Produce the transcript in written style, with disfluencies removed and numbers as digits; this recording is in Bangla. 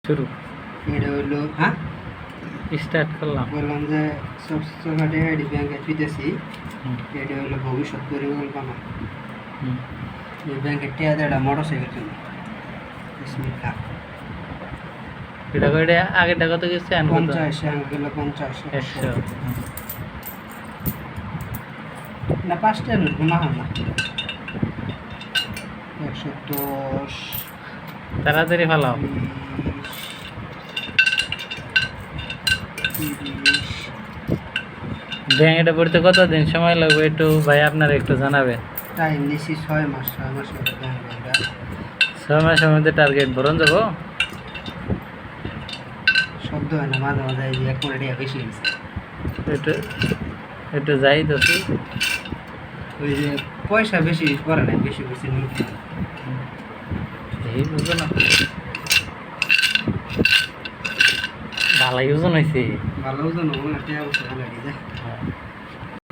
শুরু এটা হইলো হ্যাঁ স্টার্ট করলাম। বললাম যে ছোটখাটো আইডি ব্যাংকে ফিতেছি। এটা হইলো ভবিষ্যৎ পরিকল্পনা। এই ব্যাংকের টিয়া দেড়া মোটরসাইকেল কিনে বিসমিল্লাহ। এটা করে আগে টাকা তো গেছে 50 গেল 50 100 না 5টা নোট না হয় না 110 তাড়াতাড়ি ফালাও। 30 ব্যাংক এটা পড়তে কতদিন সময় লাগবে একটু ভাই আপনারা একটু জানাবেন। টাইম নিছি 6 মাস ব্যাংক 6 মাসের মধ্যে টার্গেট ভরণ যাবো। শব্দ হয় না মাঝে মাঝে এই যে 1 কোটি টাকা বেশি হয়েছে। একটু একটু যাই তো ওই যে পয়সা বেশি করে নাই, বেশি বেশি নিতে এই বুঝো না ভালোই ওজন হয়েছে। ভালো ওজন হবে না, টাকা পয়সা ভালো যায়।